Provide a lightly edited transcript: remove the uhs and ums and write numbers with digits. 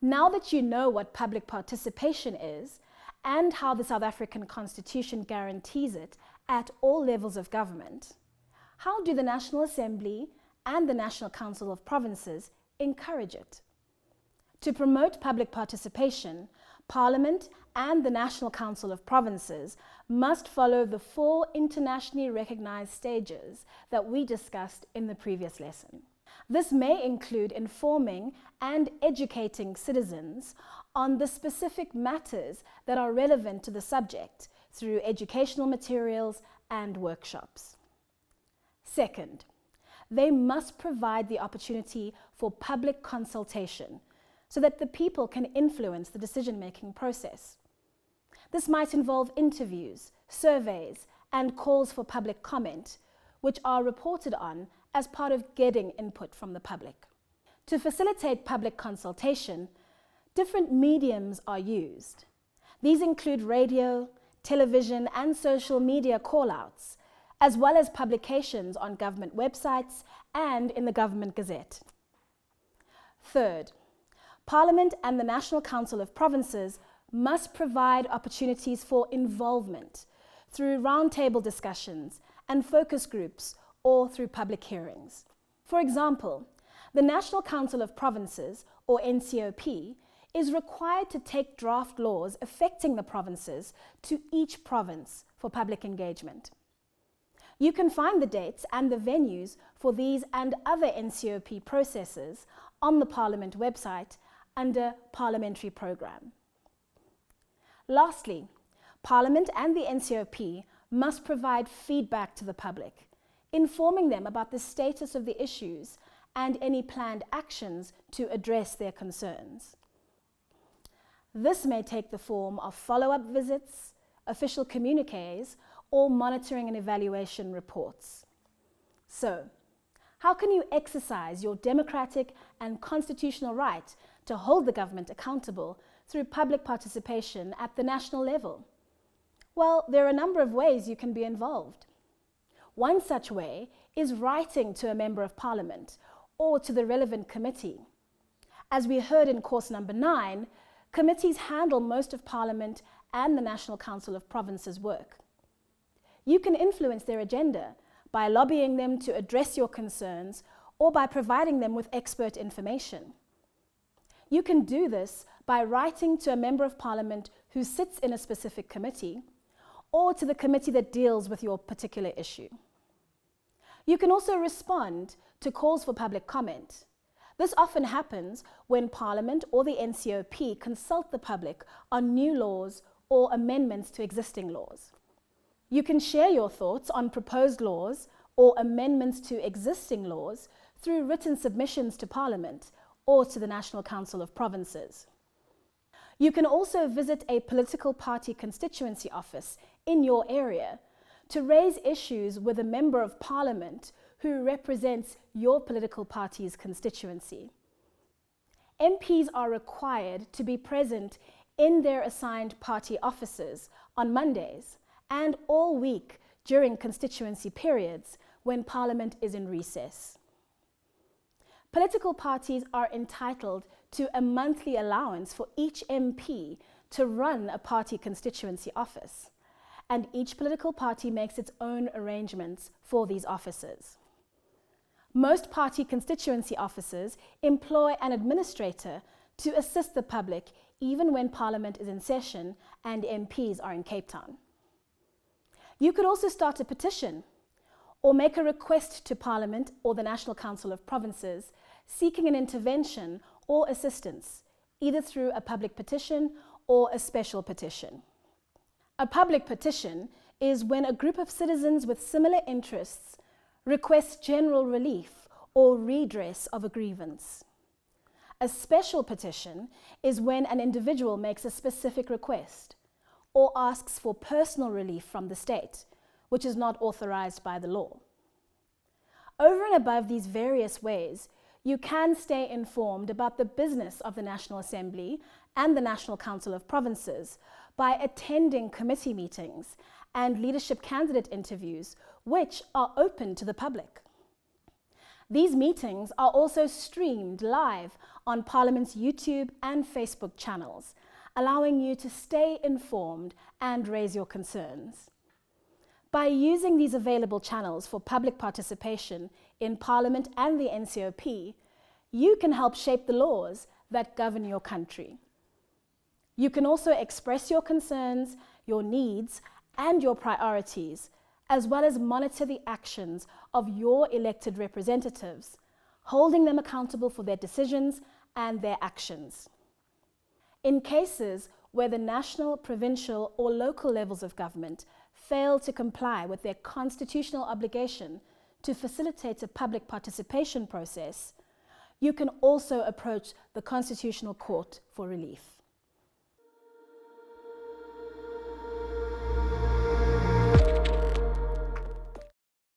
Now that you know what public participation is and how the South African Constitution guarantees it at all levels of government, how do the National Assembly and the National Council of Provinces encourage it? To promote public participation, Parliament and the National Council of Provinces must follow the 4 internationally recognized stages that we discussed in the previous lesson. This may include informing and educating citizens on the specific matters that are relevant to the subject through educational materials and workshops. Second, they must provide the opportunity for public consultation so that the people can influence the decision-making process. This might involve interviews, surveys, and calls for public comment, which are reported on as part of getting input from the public. To facilitate public consultation, different mediums are used. These include radio, television, and social media call-outs, as well as publications on government websites and in the Government Gazette. Third, Parliament and the National Council of Provinces must provide opportunities for involvement through roundtable discussions and focus groups or through public hearings. For example, the National Council of Provinces, or NCOP, is required to take draft laws affecting the provinces to each province for public engagement. You can find the dates and the venues for these and other NCOP processes on the Parliament website under Parliamentary Programme. Lastly, Parliament and the NCOP must provide feedback to the public, informing them about the status of the issues and any planned actions to address their concerns. This may take the form of follow-up visits, official communiques, or monitoring and evaluation reports. So, how can you exercise your democratic and constitutional right to hold the government accountable through public participation at the national level? Well, there are a number of ways you can be involved. One such way is writing to a Member of Parliament or to the relevant committee. As we heard in course number 9, committees handle most of Parliament and the National Council of Provinces' work. You can influence their agenda by lobbying them to address your concerns or by providing them with expert information. You can do this by writing to a Member of Parliament who sits in a specific committee or to the committee that deals with your particular issue. You can also respond to calls for public comment. This often happens when Parliament or the NCOP consult the public on new laws or amendments to existing laws. You can share your thoughts on proposed laws or amendments to existing laws through written submissions to Parliament or to the National Council of Provinces. You can also visit a political party constituency office in your area to raise issues with a Member of Parliament who represents your political party's constituency. MPs are required to be present in their assigned party offices on Mondays and all week during constituency periods when Parliament is in recess. Political parties are entitled to a monthly allowance for each MP to run a party constituency office, and each political party makes its own arrangements for these offices. Most party constituency offices employ an administrator to assist the public even when Parliament is in session and MPs are in Cape Town. You could also start a petition or make a request to Parliament or the National Council of Provinces seeking an intervention or assistance, either through a public petition or a special petition. A public petition is when a group of citizens with similar interests requests general relief or redress of a grievance. A special petition is when an individual makes a specific request or asks for personal relief from the state, which is not authorized by the law. Over and above these various ways, you can stay informed about the business of the National Assembly and the National Council of Provinces by attending committee meetings and leadership candidate interviews, which are open to the public. These meetings are also streamed live on Parliament's YouTube and Facebook channels, allowing you to stay informed and raise your concerns. By using these available channels for public participation in Parliament and the NCOP, you can help shape the laws that govern your country. You can also express your concerns, your needs, and your priorities, as well as monitor the actions of your elected representatives, holding them accountable for their decisions and their actions. In cases where the national, provincial, or local levels of government fail to comply with their constitutional obligation to facilitate a public participation process, you can also approach the Constitutional Court for relief.